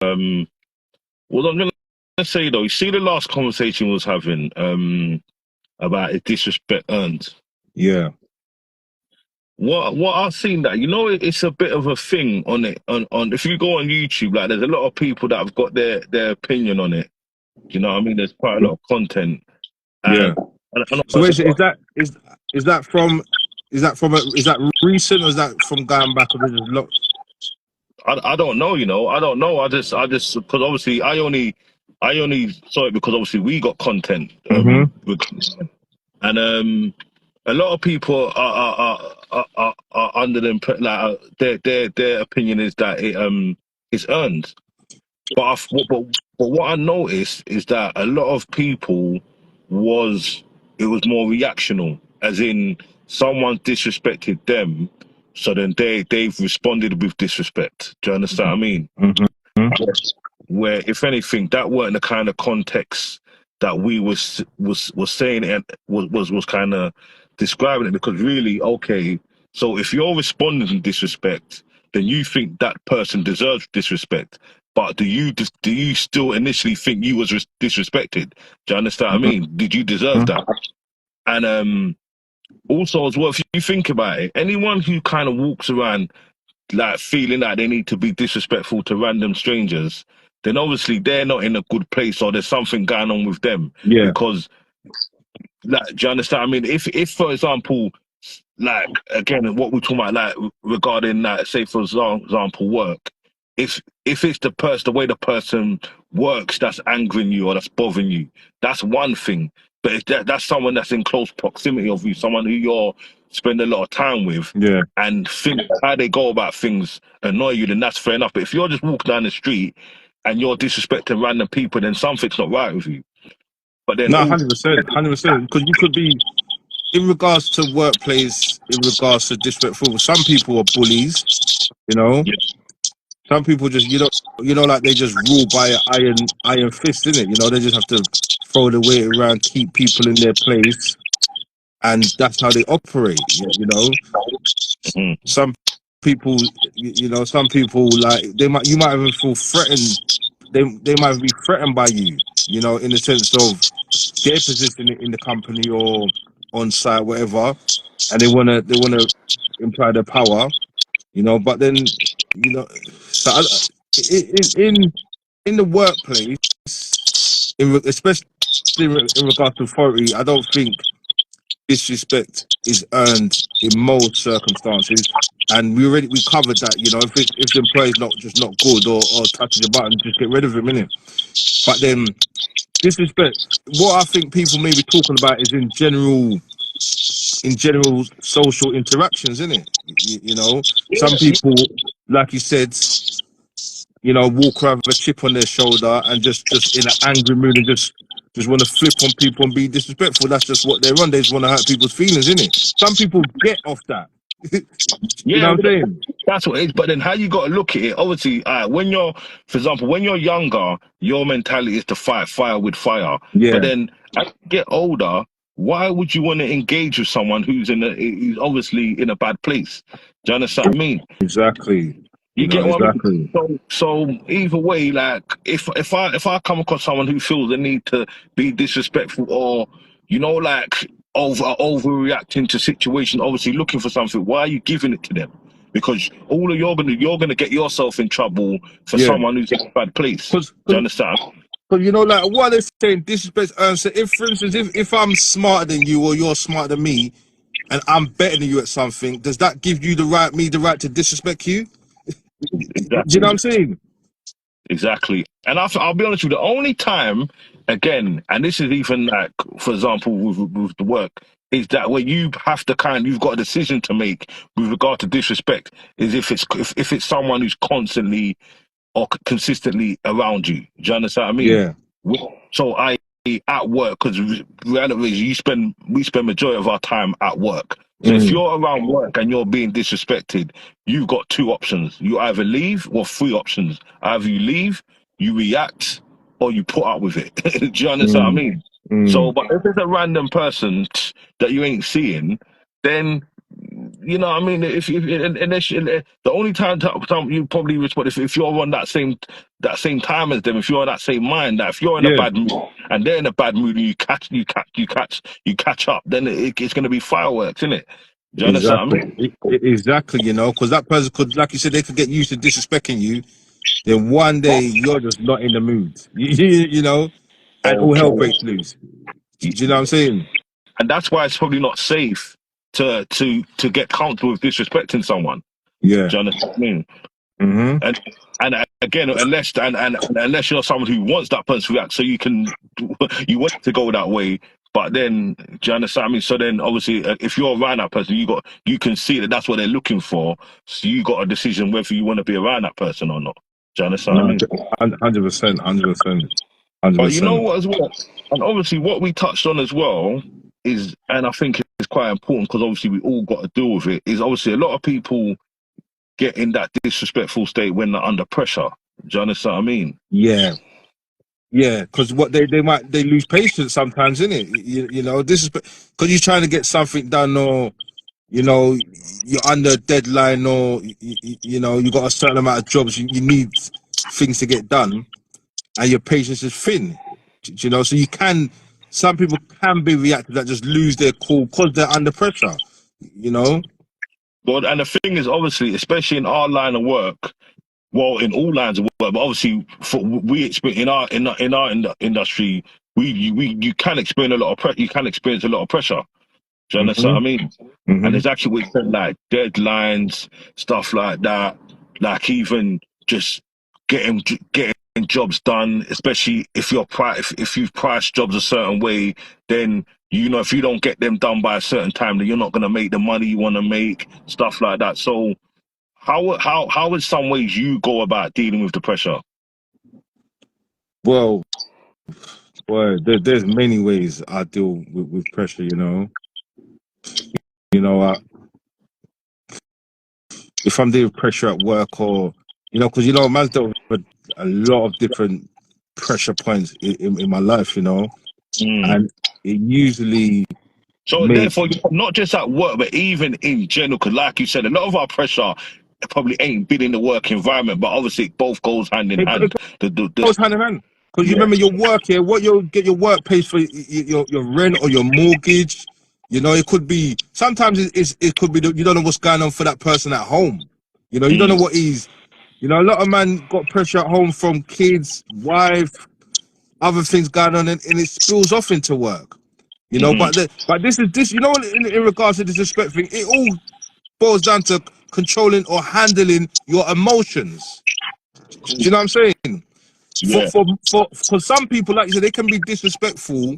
Um, what I'm gonna say though, you see the last conversation we was having about is disrespect earned. Yeah. What I've seen that it's a bit of a thing on it on if you go on YouTube, like there's a lot of people that have got their opinion on it. Do you know what I mean? There's quite a lot of content, and Yeah. and So wait, so is that from is that recent, or is that from going back, or is it I don't know, I don't know. I just because obviously I only saw it because obviously we got content Mm-hmm. and a lot of people are under the their opinion is that it's earned. But what I noticed is that a lot of people was it was more reactional, as in someone disrespected them, so then they've responded with disrespect. Do you understand what I mean? Mm-hmm. Where if anything, that weren't the kind of context that we was saying and was kind of describing it, because really, okay, so if you're responding in disrespect, then you think that person deserves disrespect. But do you still initially think you was disrespected? Do you understand what I mean? Did you deserve that? And also as well, if you think about it, anyone who kind of walks around like feeling like they need to be disrespectful to random strangers, then obviously they're not in a good place, or there's something going on with them. Yeah. Because, like, do you understand? I mean, if for example, like again, what we're talking about, like regarding, like, say for example, work. If it's the way the person works that's angering you or that's bothering you, that's one thing. But if that's someone that's in close proximity of you, someone who you're spend a lot of time with, Yeah. and think how they go about things annoy you, then that's fair enough. But if you're just walking down the street and you're disrespecting random people, then something's not right with you. But then, No, oh, 100%, 100%. Because you could be, in regards to workplace, in regards to disrespectful. Some people are bullies. You know, yeah, some people just like they just rule by an iron fist, in it. You know, they just have to throw the weight around, keep people in their place, and that's how they operate. You know, mm, some people, some people, like, you might even feel threatened. They might be threatened by you. You know, in the sense of their position in the company or on site, whatever, and they wanna imply their power. You know, but then, so in the workplace, especially in regards to authority, I don't think disrespect is earned in most circumstances. And we covered that. You know, if the employee is not good, or touches your button, just get rid of him, innit? But then disrespect. What I think people may be talking about is in general social interactions, isn't it? You know, some people, like you said, walk around with a chip on their shoulder and just in an angry mood, and just want to flip on people and be disrespectful. That's just what they're on. They just want to hurt people's feelings, innit? Some people get off that. You know yeah, what I'm saying? that's what it is. But then how you got to look at it, obviously, when you're, for example, when you're younger, your mentality is to fight fire with fire. But Yeah, then as you get older, why would you want to engage with someone who's obviously in a bad place? Do you understand what I mean? exactly. You get what I mean? Exactly. So either way, like if I come across someone who feels the need to be disrespectful, or like overreacting to situation, obviously looking for something, why are you giving it to them? Because all of you're gonna get yourself in trouble for Yeah, someone who's in a bad place. because Do you understand? like, what they're saying, disrespect. So if, for instance, if I'm smarter than you, or you're smarter than me, and I'm better than you at something, does that give you the right to disrespect you? Do you know what Exactly. I'm saying? Exactly. And I'll be honest with you, the only time, again, and this is even like, for example, with the work, is that where you've got a decision to make with regard to disrespect, is if it's someone who's constantly or consistently around you. Do you understand what I mean? Yeah. So I at work, because reality is we spend majority of our time at work. So if Mm, you're around work and you're being disrespected, you've got two options. You either leave, or three options. Either you leave, you react, or you put up with it. Do you understand what I mm, mean? So, mm. but if it's a random person that you ain't seeing, then you know what I mean, unless the only time you probably respond if you're on that same time as them, if you're on that same mind, that if you're in a Yeah, bad mood and they're in a bad mood and you catch up, then it's going to be fireworks, isn't it? Do you understand what I mean? exactly. You know, because that person could, like you said, they could get used to disrespecting you. Then one day you're just not in the mood. You know, and all hell breaks loose. Do you know what I'm saying? And that's why it's probably not safe to get comfortable with disrespecting someone. Yeah. Do you understand what I mean? Mm-hmm. And again, unless you're someone who wants that person to react, so you want to go that way. But then, do you understand what I mean? So then, obviously, if you're around that person, you can see that that's what they're looking for. So you got a decision whether you want to be around that person or not. Do you understand what I mean? 100%, 100%, But you know 100%. what, as well, and obviously what we touched on as well is, and I think it's quite important because obviously we all got to deal with it. Is obviously a lot of people get in that disrespectful state when they're under pressure. Do you understand what I mean? Yeah. Yeah, because what they lose patience sometimes, innit? You know, this is because you're trying to get something done, or you know, you're under a deadline, or you know, you got a certain amount of jobs, you need things to get done, and your patience is thin. You know, so some people can be reactive that just lose their cool because they're under pressure. You know. Well, and the thing is, obviously, especially in our line of work, well, in all lines of work, but obviously, we experience in our industry, you can experience a lot of you can experience a lot of pressure. Do you understand what I mean? And Mm-hmm. there's actually what you said, like deadlines, stuff like that, like even just getting jobs done, especially if if you've priced jobs a certain way, then you know if you don't get them done by a certain time, then you're not going to make the money you want to make, stuff like that. So how in some ways you go about dealing with the pressure? Well, there's many ways I deal with pressure. You know, if I'm dealing with pressure at work, or because man's dealt with a lot of different pressure points in my life, and it usually So makes therefore, not just at work, but even in general, because like you said, a lot of our pressure probably ain't been in the work environment, but obviously it both goes hand in it hand. goes hand in hand. Because you Yeah. remember your work here, what you get your work pays for your rent or your mortgage. It could be sometimes it could be you don't know what's going on for that person at home. You don't know what he's. A lot of man got pressure at home from kids, wife, other things going on, and it spills off into work. But this is in regards to the disrespect thing, it all boils down to controlling or handling your emotions. Do you know what I'm saying? Yeah. For some people, like you said, they can be disrespectful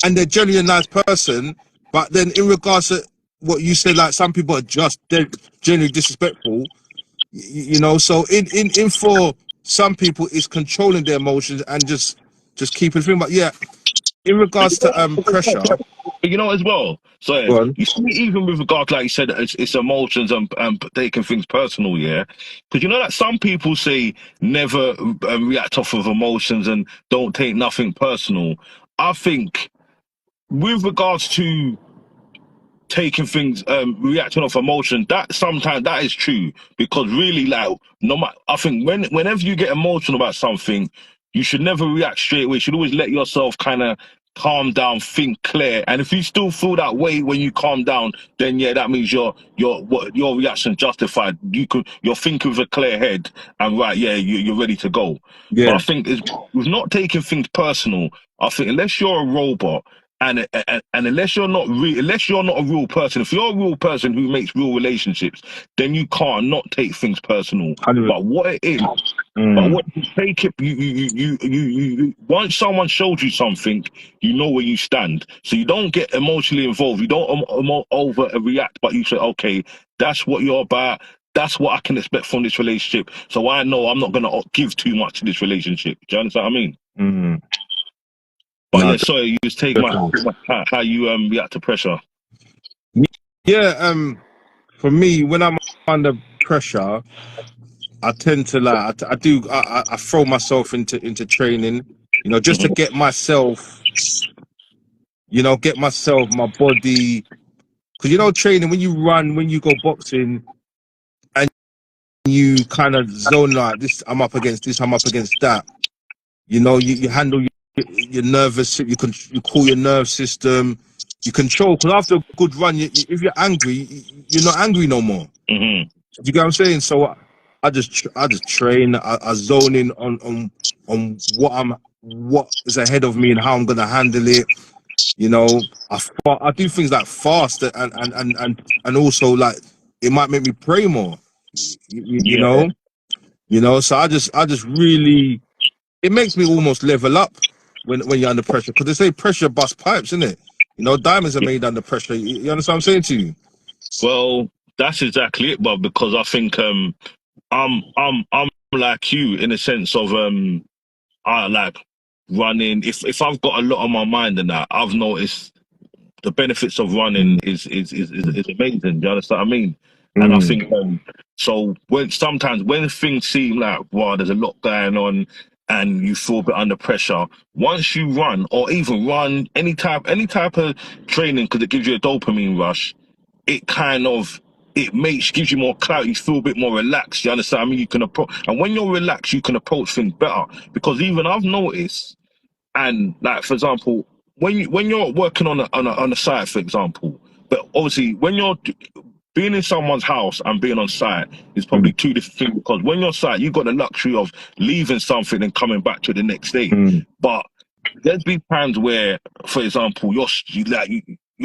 and they're generally a nice person, but then in regards to what you said, like some people are just generally disrespectful. So in for some people, it's controlling their emotions and just keeping things. But yeah, in regards to pressure, You know as well. So go on. you see, even with regard, like you said, it's emotions and taking things personal, yeah. Because you know that some people say never react off of emotions and don't take nothing personal. I think with regards to taking things reacting off emotion, that sometimes that is true, because really, like, no matter, I think whenever you get emotional about something, you should never react straight away. You should always let yourself kind of calm down, think clear. And if you still feel that way when you calm down, then yeah, that means your reaction justified. You're thinking with a clear head, and right, yeah, you're ready to go. But I Yeah, think with not taking things personal, I think unless you're a robot, and unless you're not unless you're not a real person, if you're a real person who makes real relationships, then you can't not take things personal. 100. But what it is, but Mm, what you take it, once someone shows you something, you know where you stand. So you don't get emotionally involved. You don't overreact, but you say, okay, that's what you're about. That's what I can expect from this relationship. So I know I'm not gonna give too much to this relationship. Do you understand what I mean? mm. But No, yeah, sorry, you just take definitely. how you react to pressure. Yeah, for me, when I'm under pressure, I tend to I throw myself into training, just to get myself, my body Because you know, training, when you run, when you go boxing, and you kind of zone like this, I'm up against this, I'm up against that. You know, you handle your nervous, you call your nerve system, you control. Because after a good run, if you're angry, you're not angry no more. Mm-hmm. You get what I'm saying? So I just train, I zone in on what is ahead of me and how I'm gonna handle it. You know, I do things like fast and also like it might make me pray more. You Yeah. know. So I just really, it makes me almost level up when you're under pressure, because they say pressure busts pipes, isn't it? You know, diamonds are made under pressure. You understand what I'm saying to you? Well, that's exactly it, but because I think I'm like you in a sense of I like running. If I've got a lot on my mind and that, I've noticed the benefits of running is amazing. Do you understand what I mean? And I Mm. think so sometimes when things seem like wow, there's a lot going on and you feel a bit under pressure, once you run or even run any type of training, because it gives you a dopamine rush, it kind of gives you more clarity, you feel a bit more relaxed. You understand? I mean, you can approach, and when you're relaxed, you can approach things better. Because even I've noticed, and like for example, when you're working on a site, for example, but obviously when you're being in someone's house and being on site is probably Mm. two different things. Because when you're on site, you've got the luxury of leaving something and coming back to it the next day. Mm. But there's been times where, for example, you're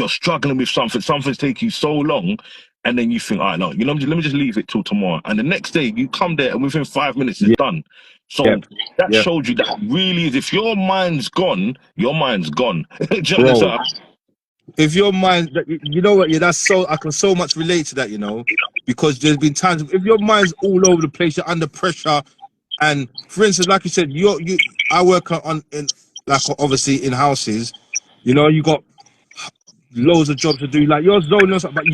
struggling with something, something's taking you so long, and then you think, all right, no, let me just leave it till tomorrow. And the next day you come there and within 5 minutes it's Yeah. done. So Yep. that Yeah. showed you that really is, if your mind's gone, your mind's gone. Do you Bro, understand? if your mind, you know what, yeah, that's so, I can so much relate to that, you know, because there's been times if your mind's all over the place, you're under pressure. And for instance, like you said, I work in, like, obviously in houses, you know, you got loads of jobs to do, like you're zoning us, but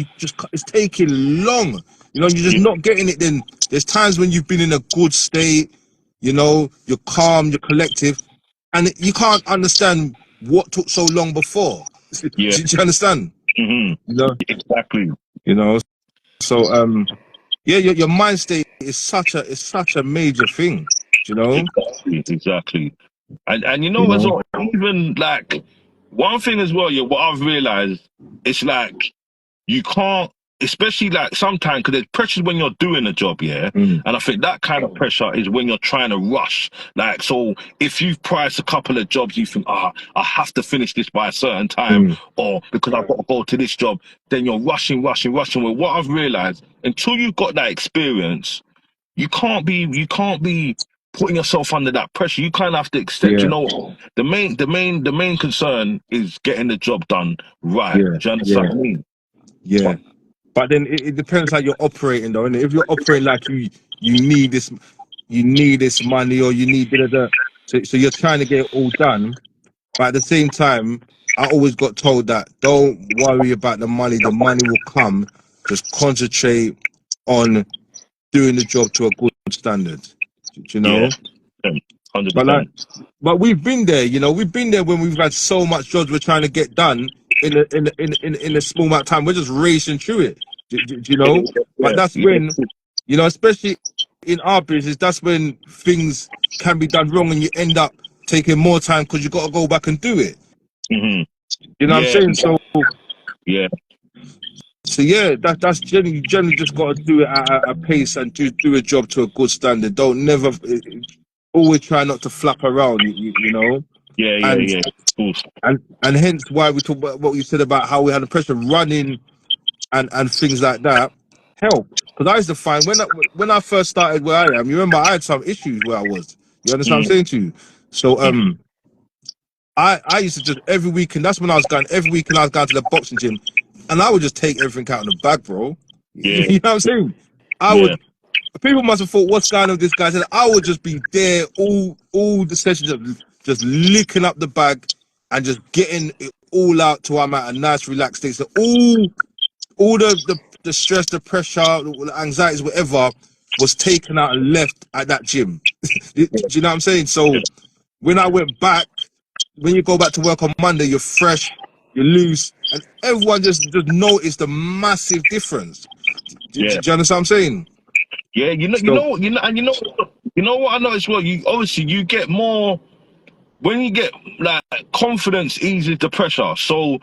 it's taking long, you know, you're just Yeah, not getting it. Then there's times when you've been in a good state, you know, you're calm, you're collective, and you can't understand what took so long before. do, yeah. do you understand? Hmm. You know, Exactly. you know. So yeah, your mind state is such a major thing. You know. Exactly. And you You know as know. well, even like one thing as well, yeah, what I've realized, it's like you can't, especially like sometimes, because there's pressures when you're doing a job, yeah. Mm. And I think that kind of pressure is when you're trying to rush. Like, so if you've priced a couple of jobs, you think, I have to finish this by a certain time, Mm. or because I've got to go to this job, then you're rushing. Well, what I've realized, until you've got that experience, you can't be putting yourself under that pressure. You kind of have to accept, Yeah. the main concern is getting the job done right. Yeah. Do you understand Yeah. what I mean? Yeah. But then it depends how you're operating, though. And if you're operating like you need this, you need this money, or you need da. So you're trying to get it all done. But at the same time, I always got told that don't worry about the money. The money will come. Just concentrate on doing the job to a good standard. You Yeah, know. hundred But like, percent. but we've been there. You know, we've been there when we've had so much jobs we're trying to get done in a small amount of time. We're just racing through it. You know. But Yeah, that's yeah. when, you know, especially in our business, that's when things can be done wrong and you end up taking more time because you got to go back and do it. Hmm. You know what I'm Yeah, saying? yeah, So yeah, that's generally, you generally just got to do it at a pace and do a job to a good standard. Don't never always try not to flap around. You know, yeah, yeah, and yeah. Of course. and hence why we talk about what you said about how we had the pressure running and things like that help. Because I used to find when I first started where I am, you remember I had some issues where I was. You understand what I'm Mm, saying to you? So mm, I used to just every weekend. That's when I was going every weekend. I was going to the boxing gym, and I would just take everything out of the bag, bro. yeah, You know what I'm saying? I yeah, would. People must have thought, "What's going on with this guy?" I said, I would just be there all the sessions, just licking up the bag and just getting it all out till I'm at a nice, relaxed state. So all the stress, the pressure, the anxieties, whatever, was taken out and left at that gym. Do you know what I'm saying? So when I went back, when you go back to work on Monday, you're fresh. you lose, and everyone just noticed the massive difference. Do Yeah. you understand what I'm saying? Yeah, and you know what I know as well. You obviously you get more when you get like confidence eases the pressure. So